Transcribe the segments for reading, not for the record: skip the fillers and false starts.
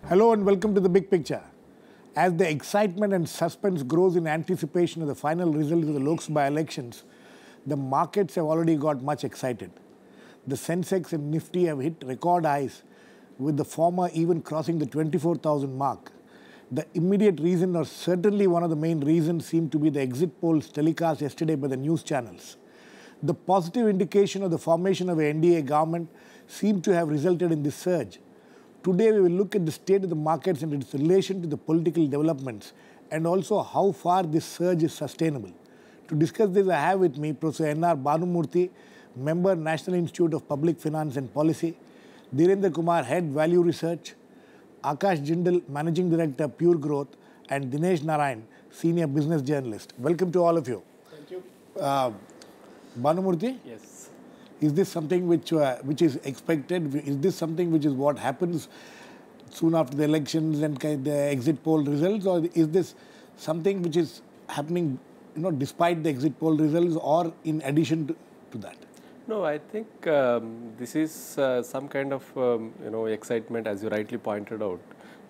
Hello and welcome to The Big Picture. As the excitement and suspense grows in anticipation of the final results of the Lok Sabha elections, the markets have already got much excited. The Sensex and Nifty have hit record highs, with the former even crossing the 24,000 mark. The immediate reason, or certainly one of the main reasons, seemed to be the exit polls telecast yesterday by the news channels. The positive indication of the formation of an NDA government seemed to have resulted in this surge. Today we will look at the state of the markets and its relation to the political developments, and also how far this surge is sustainable. To discuss this, I have with me Professor N.R. Bhanumurthy, Member, National Institute of Public Finance and Policy; Dhirendra Kumar, Head Value Research; Akash Jindal, Managing Director, Pure Growth; and Dinesh Narayan, Senior Business Journalist. Welcome to all of you. Thank you. Bhanumurthy? Yes. Is this something which is expected? Is this something which is what happens soon after the elections and the exit poll results, or is this something which is happening, despite the exit poll results or in addition to that? No, I think this is some kind of excitement, as you rightly pointed out,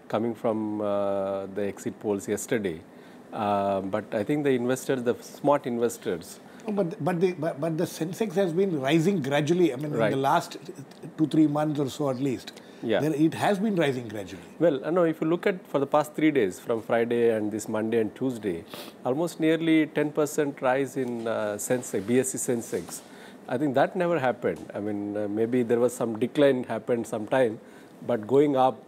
coming from the exit polls yesterday. But I think the investors, the smart investors. But the Sensex has been rising gradually. I mean, Right. in the last 2-3 months or so at least. Yeah. It has been rising gradually. Well, no, if you look at for the past 3 days, from Friday and this Monday and Tuesday, almost nearly 10% rise in Sensex, BSE Sensex. I think that never happened. I mean, maybe there was some decline happened sometime, but going up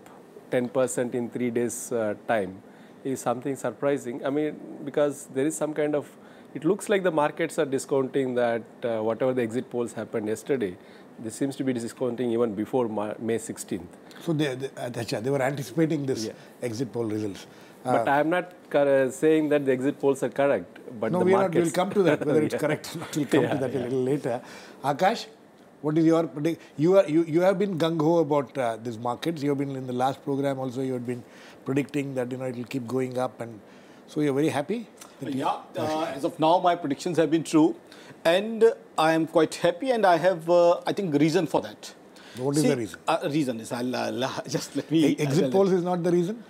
10% in 3 days time is something surprising. I mean, because there is some kind of, it looks like the markets are discounting that whatever the exit polls happened yesterday, this seems to be discounting even before May 16th. So they were anticipating this exit poll results. But I am not saying that the exit polls are correct. But No, the we markets, will come to that, whether it's correct or not. We'll come to that a little later. Akash, what is your prediction? You have been gung-ho about these markets. You have been in the last program also, you have been predicting that it will keep going up, and so you're very happy? As of now, my predictions have been true, and I am quite happy, and I have, I think, reason for that. What is the reason? Reason is, just let me... Exit polls is not the reason?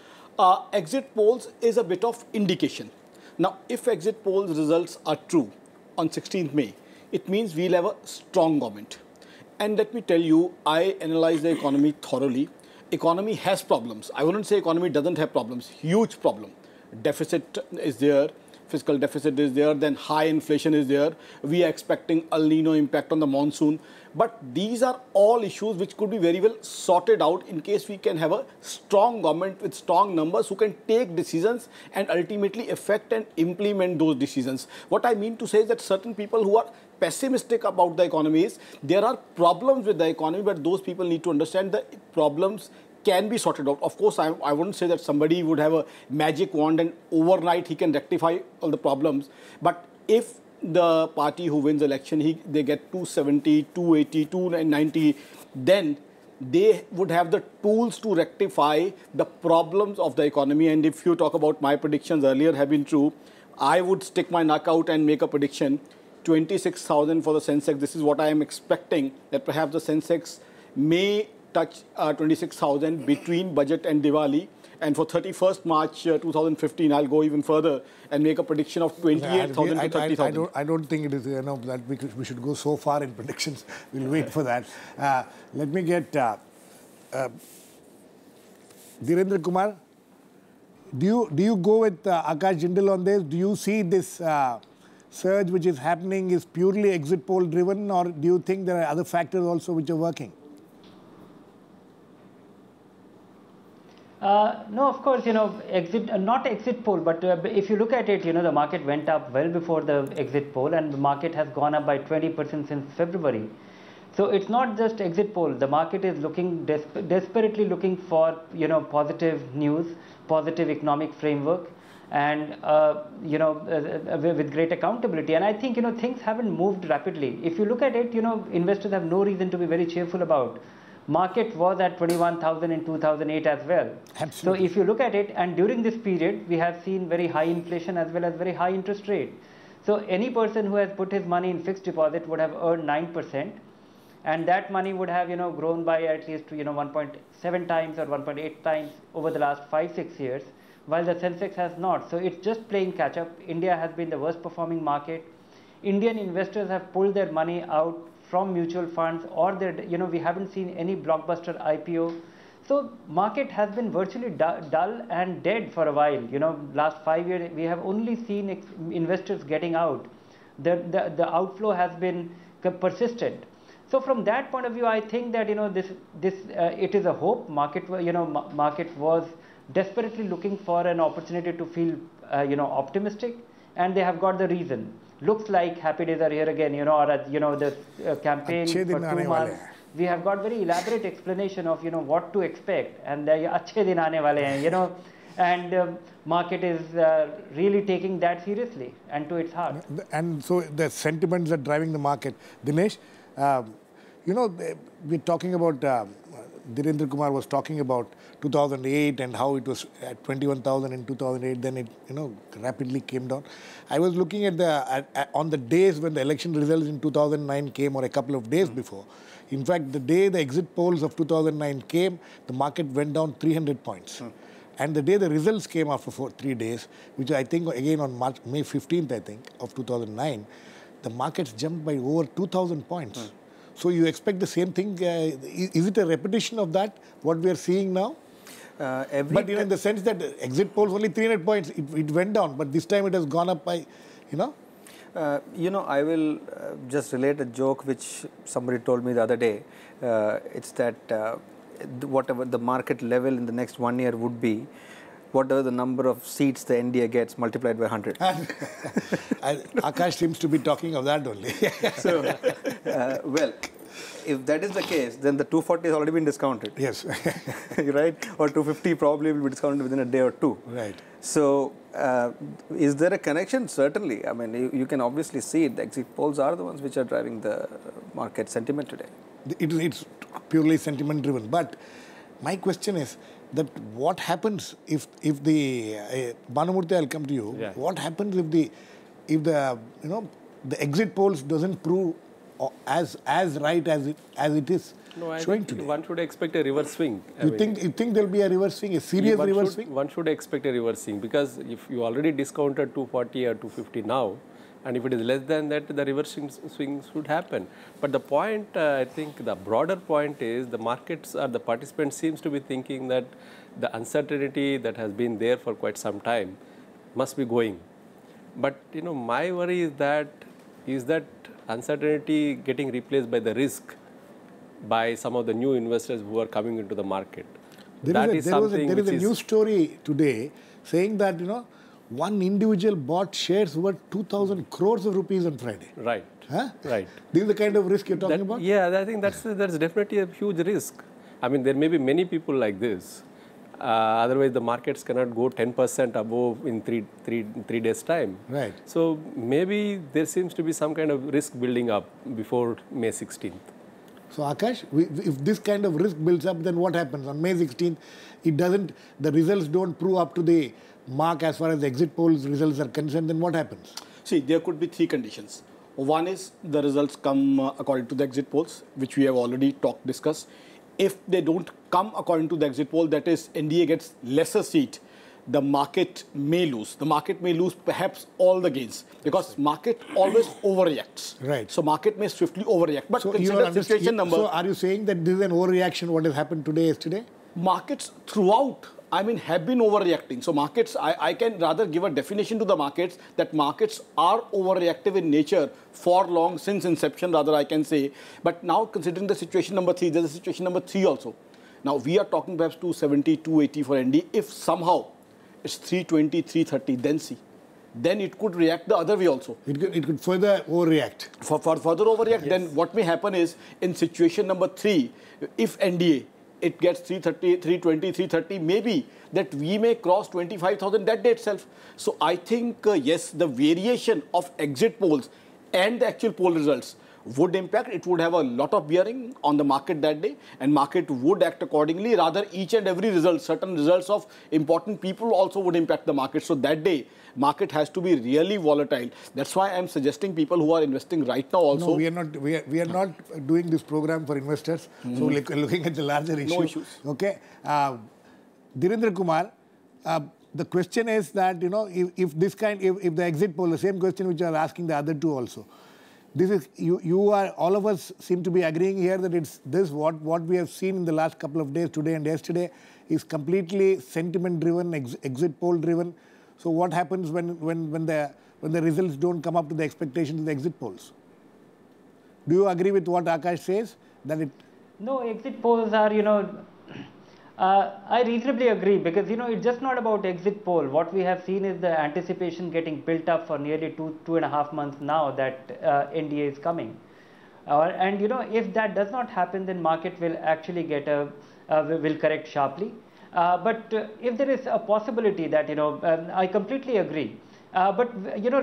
Exit polls is a bit of indication. Now, if exit polls results are true on 16th May, it means we'll have a strong government. And let me tell you, I analyze the economy thoroughly. Economy has problems. I wouldn't say economy doesn't have problems. Huge problem. Deficit is there. Fiscal deficit is there, then high inflation is there. We are expecting El Nino impact on the monsoon. But these are all issues which could be very well sorted out in case we can have a strong government with strong numbers who can take decisions and ultimately affect and implement those decisions. What I mean to say is that certain people who are pessimistic about the economy is, there are problems with the economy, but those people need to understand the problems can be sorted out. Of course, I wouldn't say that somebody would have a magic wand and overnight he can rectify all the problems. But if the party who wins election, they get 270, 280, 290, then they would have the tools to rectify the problems of the economy. And if you talk about my predictions earlier have been true, I would stick my neck out and make a prediction. 26,000 for the Sensex. This is what I am expecting, that perhaps the Sensex may touch 26,000 between budget and Diwali. And for 31st March 2015, I'll go even further and make a prediction of 28,000 to 30,000. I don't think it is enough that we should go so far in predictions. We'll wait for that. Let me get Dhirendra Kumar. Do you go with Akash Jindal on this? Do you see this surge which is happening is purely exit poll driven, or do you think there are other factors also which are working? No, of course, not exit poll, but if you look at it, the market went up well before the exit poll, and the market has gone up by 20% since February. So it's not just exit poll. The market is looking desperately looking for positive news, positive economic framework, and with great accountability. And I think things haven't moved rapidly. If you look at it, investors have no reason to be very cheerful about. Market was at 21,000 in 2008 as well. Absolutely. So if you look at it, and during this period, we have seen very high inflation as well as very high interest rate. So any person who has put his money in fixed deposit would have earned 9%. and that money would have grown by at least 1.7 times or 1.8 times over the last 5-6 years, while the Sensex has not. So it's just playing catch up. India has been the worst performing market. Indian investors have pulled their money out from mutual funds, or we haven't seen any blockbuster IPO. So market has been virtually dull and dead for a while. Last 5 years we have only seen investors getting out. The outflow has been persistent. So from that point of view, I think that it is a hope. Market was desperately looking for an opportunity to feel optimistic, and they have got the reason. Looks like happy days are here again. The campaign for 2 months. We have got very elaborate explanation of what to expect, and अच्छे दिन आने वाले हैं, and market is really taking that seriously and to its heart. And so the sentiments are driving the market. Dinesh, we're talking about Dhirendra Kumar was talking about 2008 and how it was at 21,000 in 2008. Then it rapidly came down. I was looking at on the days when the election results in 2009 came, or a couple of days before. In fact, the day the exit polls of 2009 came, the market went down 300 points. And the day the results came after 3 days, which I think again on May 15th, I think, of 2009, the markets jumped by over 2,000 points. So you expect the same thing? Is it a repetition of that, what we are seeing now? But in the sense that exit polls only 300 points, it went down, but this time it has gone up by, I will just relate a joke which somebody told me the other day. It's that whatever the market level in the next 1 year would be, whatever the number of seats the NDA gets multiplied by 100. Akash seems to be talking of that only. So, well, if that is the case, then the 240 has already been discounted. Yes. Right? Or 250 probably will be discounted within a day or two. Right. So, is there a connection? Certainly. I mean, you can obviously see it. The exit polls are the ones which are driving the market sentiment today. It's purely sentiment driven. But my question is that what happens if the Bhanumurthy, I'll come to you. Yeah. What happens if the exit polls doesn't prove as right as it is showing today? One should expect a reverse swing. You think there'll be a reverse swing, a serious reverse swing? One should expect a reverse swing, because if you already discounted 240 or 250 now, and if it is less than that, the reverse swing should happen. But the point, I think the broader point is the markets or the participants seems to be thinking that the uncertainty that has been there for quite some time must be going. But my worry is that uncertainty getting replaced by the risk by some of the new investors who are coming into the market. There is a news story today saying that one individual bought shares worth 2,000 crores of rupees on Friday. Right. Huh? Right. This is the kind of risk you're talking about? Yeah, I think that's definitely a huge risk. I mean, there may be many people like this. Otherwise, the markets cannot go 10% above in three days' time. Right. So maybe there seems to be some kind of risk building up before May 16th. So Akash, if this kind of risk builds up, then what happens? On May 16th, the results don't prove up to the mark as far as the exit polls results are concerned, then what happens? See, there could be 3 conditions. One is the results come according to the exit polls, which we have already discussed. If they don't come according to the exit poll, that is, NDA gets lesser seat, the market may lose. The market may lose perhaps all the gains, because market always overreacts. Right. So market may swiftly overreact. But So consider situation number. So are you saying that this is an overreaction, what has happened today, yesterday? Markets throughout, have been overreacting. So markets, I can rather give a definition to the markets that markets are overreactive in nature for long, since inception, rather I can say. But now considering the situation number 3, there's a situation number 3 also. Now we are talking perhaps 270, 280 for ND. If somehow it's 320, 330, then see. Then it could react the other way also. It could further overreact. For further overreact, yes. Then what may happen is, in situation number 3, if NDA, it gets 330, 320, 330, maybe that we may cross 25,000 that day itself. So I think, yes, the variation of exit polls and the actual poll results would impact. It would have a lot of bearing on the market that day, and market would act accordingly. Rather, each and every result, certain results of important people also would impact the market. So that day, Market has to be really volatile. That's why I'm suggesting people who are investing right now also. No, we are not. We are not doing this program for investors. So we're looking at the larger issue. No issues. Okay, Dhirendra Kumar. The question is that if the exit poll, the same question which I was asking the other two also. This is you are all of us seem to be agreeing here that it's this what we have seen in the last couple of days, today and yesterday, is completely sentiment driven, exit poll driven. So what happens when the results don't come up to the expectations of the exit polls? Do you agree with what Akash says that it? No, exit polls are I reasonably agree, because it's just not about exit poll. What we have seen is the anticipation getting built up for nearly 2.5 months now that NDA is coming, and if that does not happen, then market will actually will correct sharply. But if there is a possibility that I completely agree. But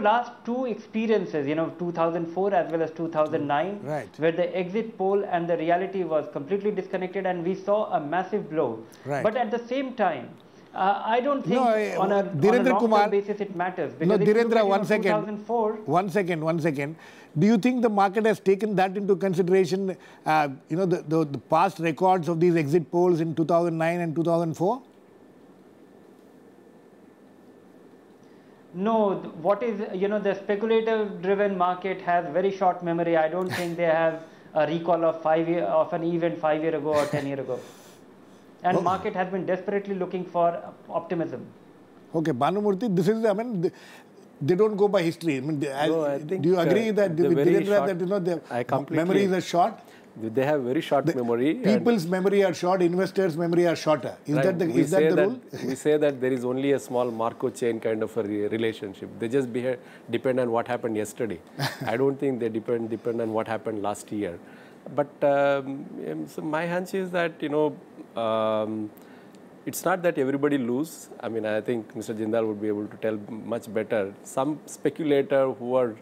last two experiences, 2004 as well as 2009, right, where the exit poll and the reality was completely disconnected, and we saw a massive blow. Right. But at the same time, I don't think on a long-term basis it matters. No, Dhirendra, one second. One second. Do you think the market has taken that into consideration? The past records of these exit polls in 2009 and 2004. No, what is, the speculative driven market has very short memory. I don't think they have a recall of an event 5 years ago or 10 years ago. And market has been desperately looking for optimism. Okay, Bhanumurthy, this is, they don't go by history. I think, do you agree that Dhirendra, their memories are short? They have very short memory. People's memory are short, investors' memory are shorter. Is that the rule? We say that there is only a small Marco chain kind of a relationship. They just depend on what happened yesterday. I don't think they depend on what happened last year. But so my hunch is that, it's not that everybody lose. I think Mr. Jindal would be able to tell much better. Some speculator who are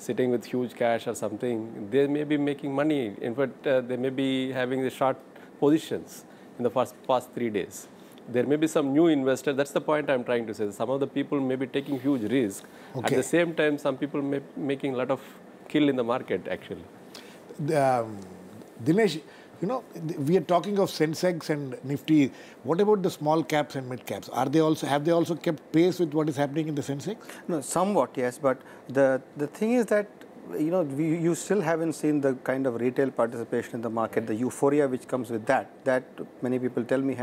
sitting with huge cash or something, they may be making money. In fact, they may be having the short positions in the past 3 days. There may be some new investor. That's the point I'm trying to say. Some of the people may be taking huge risk. Okay. At the same time, some people may be making a lot of kill in the market, actually. Dinesh, we are talking of Sensex and Nifty. What about the small caps and mid caps? Have they also kept pace with what is happening in the Sensex? No, somewhat, yes. But the thing is that you still haven't seen the kind of retail participation in the market, the euphoria which comes with that many people tell me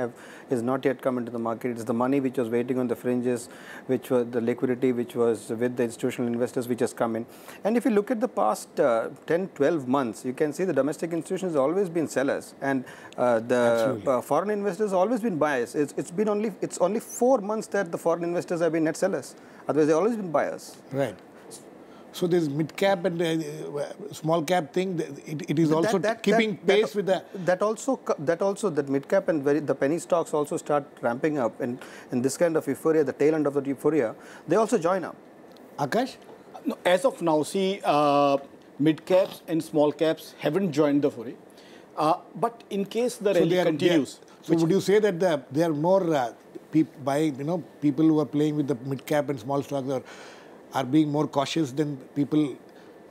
is not yet come into the market. It's the money which was waiting on the fringes, which was the liquidity which was with the institutional investors which has come in. And if you look at the past 10-12 months, you can see the domestic institutions have always been sellers, and the foreign investors have always been buyers. It's only 4 months that the foreign investors have been net sellers. Otherwise, they've always been buyers. Right. So this mid cap and small cap thing, it is also keeping pace with the... That also that mid cap and the penny stocks also start ramping up, and this kind of euphoria, the tail end of that euphoria, they also join up. Akash? No, as of now, see, mid caps and small caps haven't joined the foray. But in case the rally continues... So would you say that there are more people who are playing with the mid cap and small stocks are being more cautious than people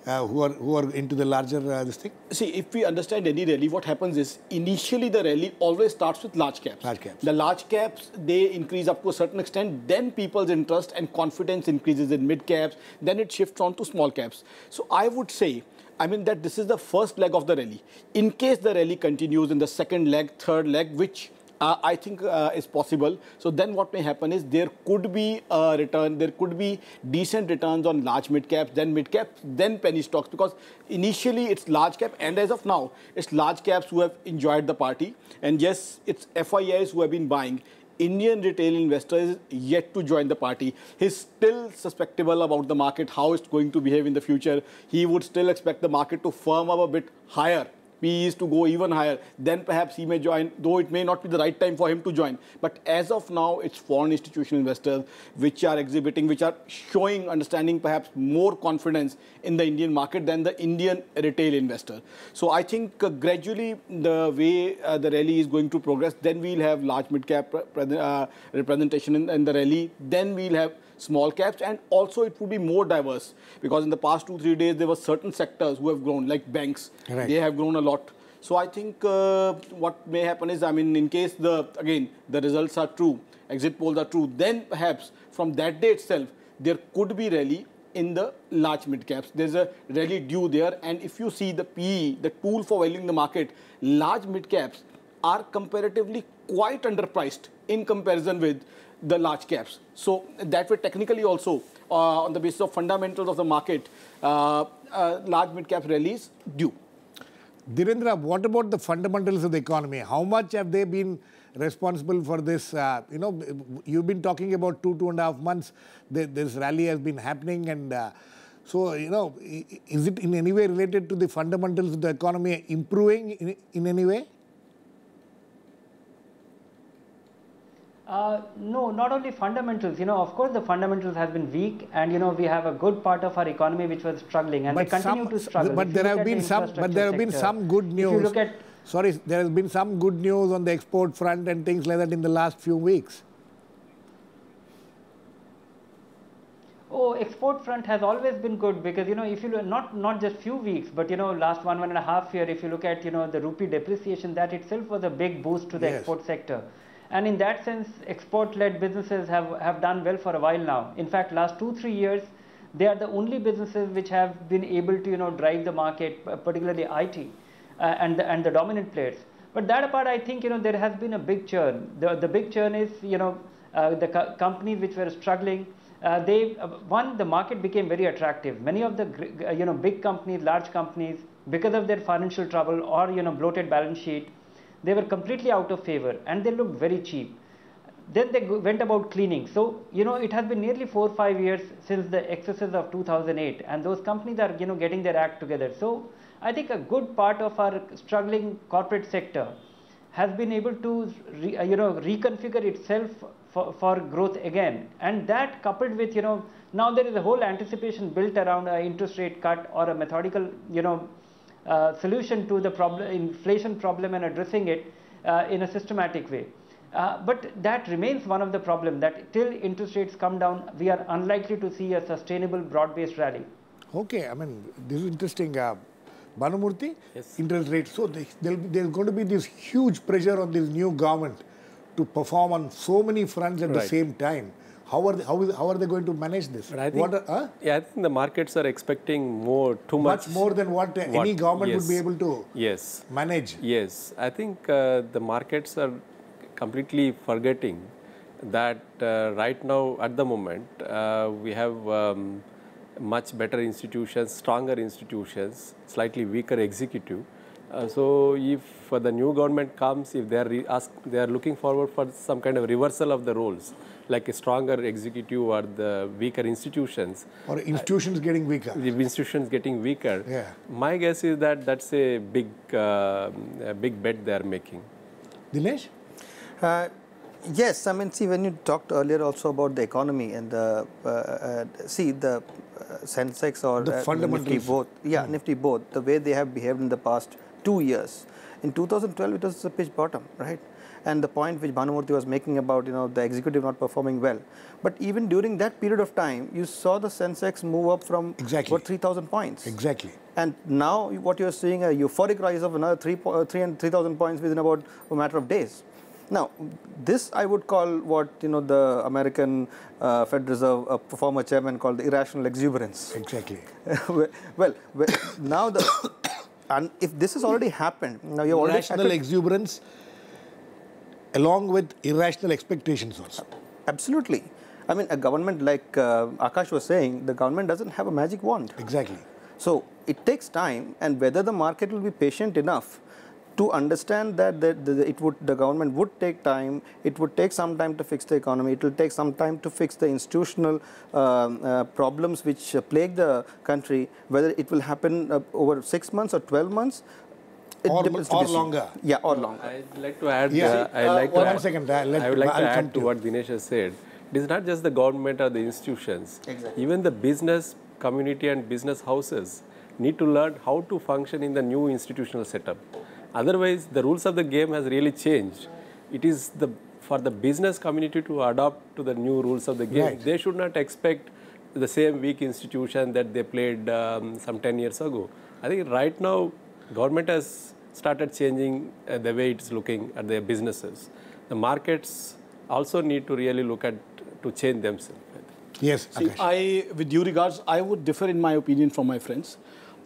who are into the larger this thing? See, if we understand any rally, what happens is initially the rally always starts with large caps. The large caps, they increase up to a certain extent. Then people's interest and confidence increases in mid caps. Then it shifts on to small caps. So I would say, that this is the first leg of the rally. In case the rally continues in the second leg, third leg, which I think is possible. So then what may happen is there could be a return, there could be decent returns on large mid caps, then penny stocks, because initially it's large cap, and as of now it's large caps who have enjoyed the party, and yes, it's FIIs who have been buying. Indian retail investor is yet to join the party. He's still susceptible about the market, how it's going to behave in the future. He would still expect the market to firm up a bit higher. PEs to go even higher, then perhaps he may join, though it may not be the right time for him to join. But as of now, it's foreign institutional investors which are exhibiting, which are showing, understanding perhaps more confidence in the Indian market than the Indian retail investor. So I think gradually the way the rally is going to progress, then we'll have large mid-cap representation in the rally, then we'll have small caps, and also it would be more diverse, because in the past 2-3 days there were certain sectors who have grown, like banks. Right. They have grown a lot. So I think what may happen is, I mean, in case the results are true, exit polls are true, then perhaps from that day itself there could be rally in the large mid caps. There's a rally due there, and if you see the PE, the tool for valuing the market, large mid caps are comparatively quite underpriced in comparison with the large caps. So that way, technically also, on the basis of fundamentals of the market, large mid cap rallies due. Dhirendra, what about the fundamentals of the economy? How much have they been responsible for this? You've been talking about 2.5 months. This rally has been happening, and so, is it in any way related to the fundamentals of the economy improving in any way? No, not only fundamentals. Of course, the fundamentals has been weak, and we have a good part of our economy which was struggling, and they continue to struggle. But there have been some good news. If you look at, sorry, there has been some good news on the export front and things like that in the last few weeks. Oh, export front has always been good, because if you look, not just few weeks, but last 1.5 year, if you look at the rupee depreciation, that itself was a big boost to the export sector. And in that sense, export-led businesses have done well for a while now. In fact, last 2-3 years, they are the only businesses which have been able to drive the market, particularly IT and the dominant players. But that apart, I think there has been a big churn. The big churn is the companies which were struggling. The market became very attractive. Many of the big companies, large companies, because of their financial trouble or bloated balance sheet, they were completely out of favor, and they looked very cheap. Then they went about cleaning. So, it has been nearly 4 or 5 years since the excesses of 2008, and those companies are, getting their act together. So, I think a good part of our struggling corporate sector has been able to, reconfigure itself for growth again. And that, coupled with, now there is a whole anticipation built around an interest rate cut or a methodical, solution to the inflation problem, and addressing it in a systematic way. But that remains one of the problems, that till interest rates come down, we are unlikely to see a sustainable broad-based rally. Okay, I mean, this is interesting. Bhanumurthy, yes. Interest rates. So there's going to be this huge pressure on this new government to perform on so many fronts at the same time. How are they going to manage this? But I think, I think the markets are expecting much more than what any government would be able to manage. Yes, I think the markets are completely forgetting that right now, at the moment, we have much better institutions, stronger institutions, slightly weaker executive. So if the new government comes, if they are looking forward for some kind of reversal of the roles, like a stronger executive or the weaker institutions. Or institutions getting weaker. The institutions getting weaker. Yeah. My guess is that that's a big bet they are making. Dinesh? Yes, I mean, see, when you talked earlier also about the economy and the Sensex or the fundamentals. Nifty both, Nifty both, the way they have behaved in the past 2 years. In 2012, it was a pitch bottom, right? And the point which Bhanumurthy was making about, the executive not performing well. But even during that period of time, you saw the Sensex move up from 3,000 points. Exactly. And now what you're seeing, a euphoric rise of another 3,000 points within about a matter of days. Now, this I would call what, the American Fed Reserve former chairman called the irrational exuberance. Exactly. well, now and if this has already happened, now you're already... Irrational exuberance along with irrational expectations also. Absolutely. I mean, a government like Akash was saying, the government doesn't have a magic wand. Exactly. So, it takes time, and whether the market will be patient enough to understand that the government would take time, it would take some time to fix the economy, it will take some time to fix the institutional problems which plague the country, whether it will happen over 6 months or 12 months, or longer. Yeah, or longer. I'd like to add. I would like to add to what Dinesh has said. It is not just the government or the institutions. Exactly. Even the business community and business houses need to learn how to function in the new institutional setup. Otherwise, the rules of the game has really changed. It is the for the business community to adopt to the new rules of the game. Right. They should not expect the same weak institution that they played some 10 years ago. I think right now, government has started changing the way it's looking at their businesses. The markets also need to really look at to change themselves. Yes, See, Akash. with due regards, I would differ in my opinion from my friends.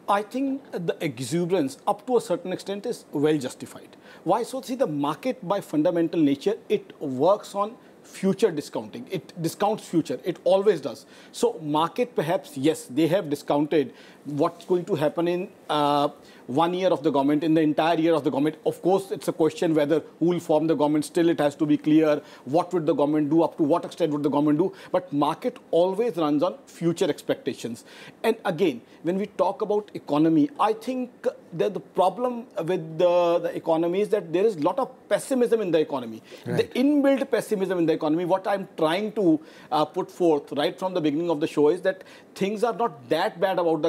I think the exuberance up to a certain extent is well justified. Why? So see, the market by fundamental nature, it works on future discounting. It discounts future. It always does. So market perhaps, yes, they have discounted what's going to happen in 1 year of the government, in the entire year of the government. Of course, it's a question whether who will form the government. Still, it has to be clear what would the government do, up to what extent would the government do. But market always runs on future expectations. And again, when we talk about economy, I think that the problem with the economy is that there is a lot of pessimism in the economy. Right. The inbuilt pessimism in the economy, what I'm trying to put forth right from the beginning of the show is that things are not that bad about the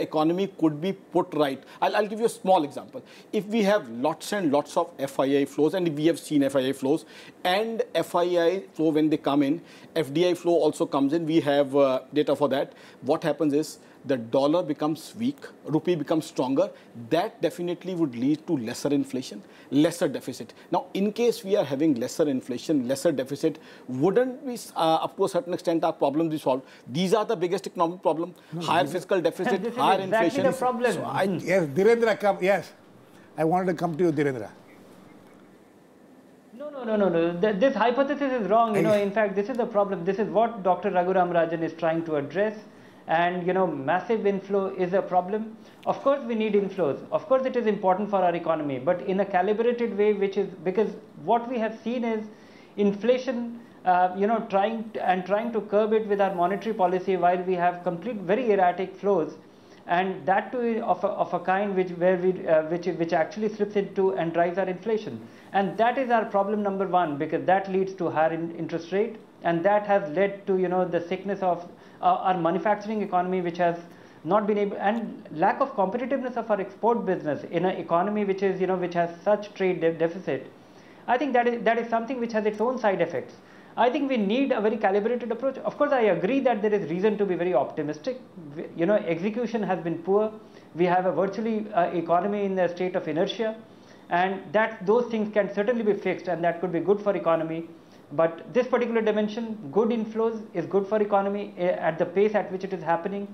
economy could be put right. I'll give you a small example. If we have lots and lots of FII flows, and we have seen FII flows, and FII flow when they come in, FDI flow also comes in, we have data for that. What happens is, the dollar becomes weak, rupee becomes stronger. That definitely would lead to lesser inflation, lesser deficit. Now, in case we are having lesser inflation, lesser deficit, wouldn't we, up to a certain extent, our problems be solved? These are the biggest economic problem. Higher fiscal deficit, higher inflation. The problem. So yes, Dhirendra, come. Yes, I wanted to come to you, Dhirendra. No. This hypothesis is wrong. In fact, this is the problem. This is what Dr. Raghuram Rajan is trying to address. And massive inflow is a problem. Of course, we need inflows. Of course, it is important for our economy, but in a calibrated way, which is because what we have seen is inflation, trying to curb it with our monetary policy while we have very erratic flows, and that too of a kind which actually slips into and drives our inflation. And that is our problem number one, because that leads to higher interest rate, and that has led to the sickness of our manufacturing economy, which has not been able, and lack of competitiveness of our export business in an economy which is which has such trade deficit. I think that is something which has its own side effects. I think we need a very calibrated approach. Of course, I agree that there is reason to be very optimistic. Execution has been poor. We have a virtually economy in a state of inertia, and those things can certainly be fixed, and that could be good for economy. But this particular dimension, good inflows is good for economy at the pace at which it is happening.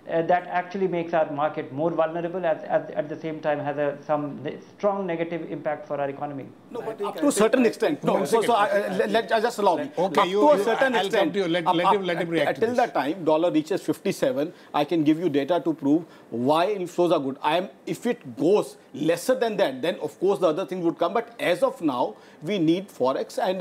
That actually makes our market more vulnerable, at the same time has some strong negative impact for our economy. No, but up to a certain extent. No, so just allow me. Okay, up to a certain extent. Let him react. Till the time dollar reaches 57, I can give you data to prove why inflows are good. If it goes lesser than that, then of course the other things would come. But as of now, we need forex, and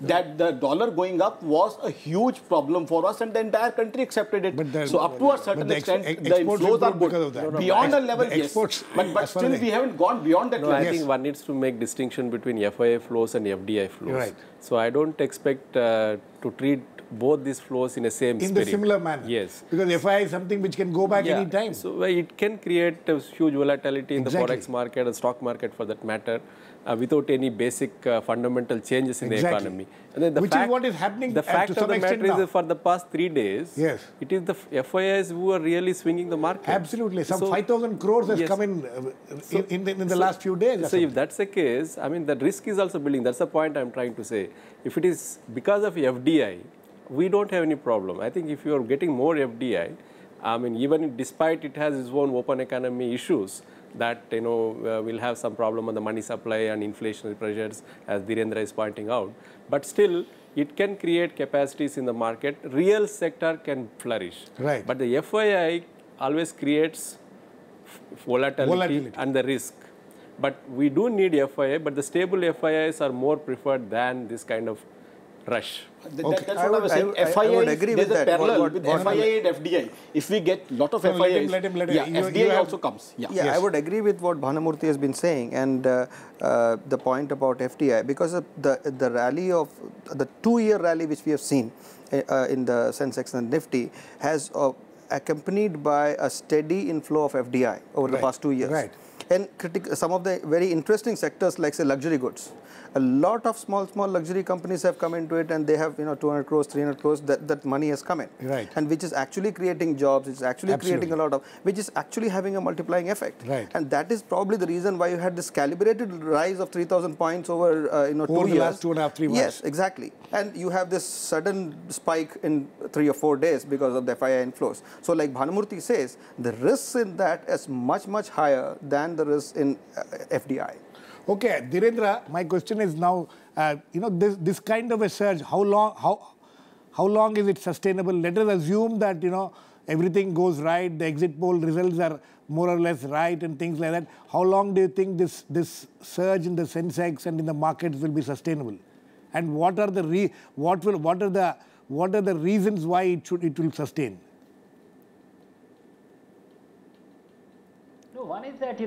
that the dollar going up was a huge problem for us, and the entire country accepted it. So up to a certain extent, the inflows are good. Beyond a level, yes. But still, we haven't gone beyond that level. I think one needs to make distinction between FII flows and FDI flows. Right. So I don't expect to treat both these flows in the same spirit. In the similar manner. Yes. Because FII is something which can go back any time. So it can create a huge volatility in the forex market and stock market for that matter, without any basic fundamental changes in the economy. And then which is what is happening the fact to some of the extent matter now. is for the past 3 days, yes, it is the FIIs who are really swinging the market. Absolutely. Some 5,000 crores has come in the last few days. So if that's the case, I mean, the risk is also building. That's the point I'm trying to say. If it is because of FDI, we don't have any problem. I think if you are getting more FDI, I mean, even despite it has its own open economy issues, that will have some problem on the money supply and inflationary pressures, as Dhirendra is pointing out. But still, it can create capacities in the market. Real sector can flourish. Right. But the FII always creates volatility and the risk. But we do need FII, but the stable FIIs are more preferred than this kind of rush. That's what I was saying. FII, there's a parallel with FII and FDI. If we get a lot of FIIs, FDI also comes. I would agree with what Bhanumurthy has been saying, and the point about FDI, because of the rally of the 2-year rally which we have seen in the Sensex and Nifty has accompanied by a steady inflow of FDI over the past 2 years. Right. and some of the very interesting sectors like say luxury goods. A lot of small luxury companies have come into it, and they have 200 crores, 300 crores. That money has come in, right? And which is actually creating jobs. It's actually creating a lot of, which is actually having a multiplying effect, right? And that is probably the reason why you had this calibrated rise of 3,000 points over 2 years. Over the last 2.5, 3 months. Yes, exactly. And you have this sudden spike in 3 or 4 days because of the FII inflows. So, like Bhanumurthy says, the risks in that is much higher than the risks in FDI. Okay, Dhirendra, my question is now, this kind of a surge, how long is it sustainable? Let us assume that, everything goes right, the exit poll results are more or less right and things like that. How long do you think this surge in the Sensex and in the markets will be sustainable? And what are the reasons why it will sustain? One is that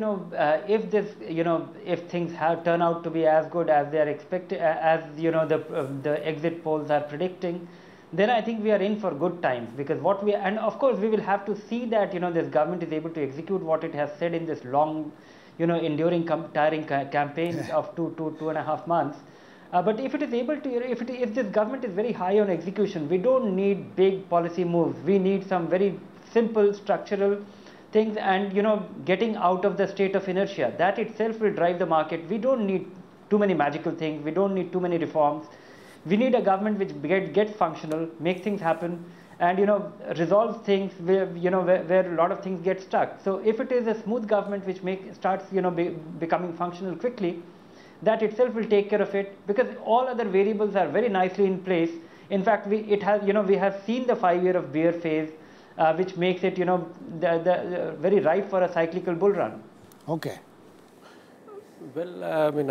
if things turn out to be as good as they are expected, as the exit polls are predicting, then I think we are in for good times, because and of course we will have to see that this government is able to execute what it has said in this long, enduring, tiring campaign of 2.5 months. But if it is able to, if this government is very high on execution, we don't need big policy moves. We need some very simple structural things, and getting out of the state of inertia. That itself will drive the market. We don't need too many magical things. We don't need too many reforms. We need a government which gets functional, make things happen, and resolves things where a lot of things get stuck. So if it is a smooth government which starts becoming functional quickly, that itself will take care of it, because all other variables are very nicely in place. In fact, we have seen the 5-year of bear phase, which makes it very right for a cyclical bull run. Okay. Well, I mean,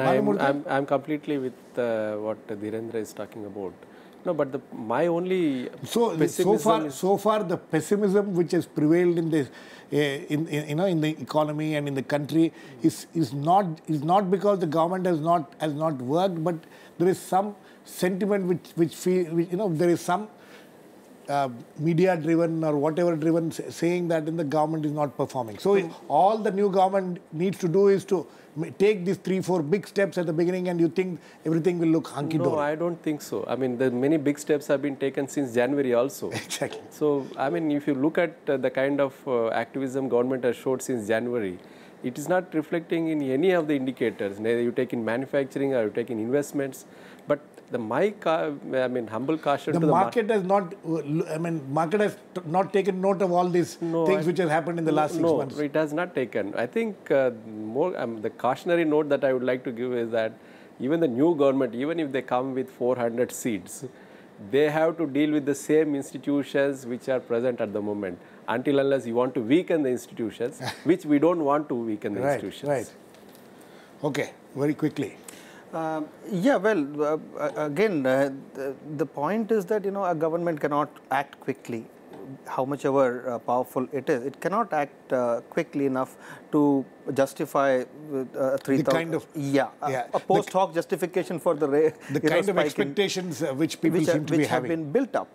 I'm completely with what Dhirendra is talking about. No, but my only so far the pessimism which has prevailed in this in the economy and in the country is not because the government has not worked, but there is some sentiment which there is some media driven or whatever driven saying that the government is not performing. So all the new government needs to do is to take these 3-4 big steps at the beginning, and you think everything will look hunky-dory. No, I don't think so. I mean, the many big steps have been taken since January also. Exactly. So, I mean, if you look at the kind of activism government has showed since January, it is not reflecting in any of the indicators. Neither you take in manufacturing or you take in investments. But humble caution to the market has not. Market has not taken note of all these things which have happened in the last 6 months. No, it has not taken. I think the cautionary note that I would like to give is that even the new government, even if they come with 400 seats, they have to deal with the same institutions which are present at the moment. Until unless you want to weaken the institutions, which we don't want to weaken the institutions. Right. Okay. Very quickly. Again, the point is that a government cannot act quickly, how much ever powerful it is. It cannot act quickly enough to justify 3,000. A post hoc justification for the kind of expectations which people seem to be having, have been built up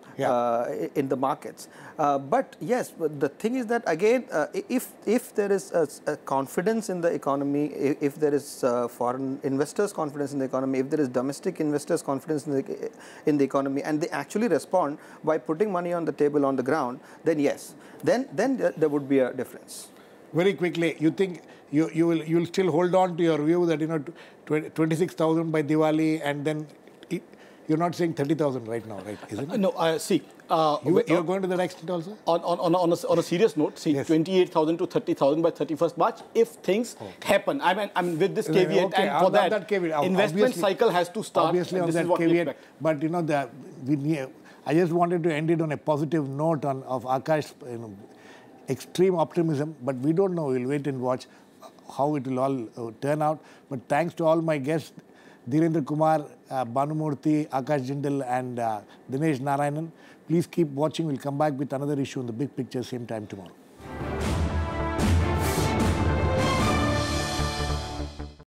in the markets. But yes, the thing is that again, if there is a confidence in the economy, if there is foreign investors' confidence in the economy, if there is domestic investors' confidence in the economy, and they actually respond by putting money on the table on the ground, then yes, then there would be a difference. Very quickly, you think you will still hold on to your view that 26,000 by Diwali, and then you're not saying 30,000 right now, right? Isn't it? No, see. You're going to the next also? On a serious note, see, yes. 28,000 to 30,000 by 31st March, if things happen. I mean, with this caveat, and for that investment cycle has to start. Obviously, on that caveat. But I just wanted to end it on a positive note of Akash, extreme optimism, but we don't know. We'll wait and watch how it will all turn out. But thanks to all my guests, Dhirendra, Kumar, Bhanumurthy, Akash, Jindal, and Dinesh, Narayan. Please keep watching. We'll come back with another issue in the big picture same time tomorrow.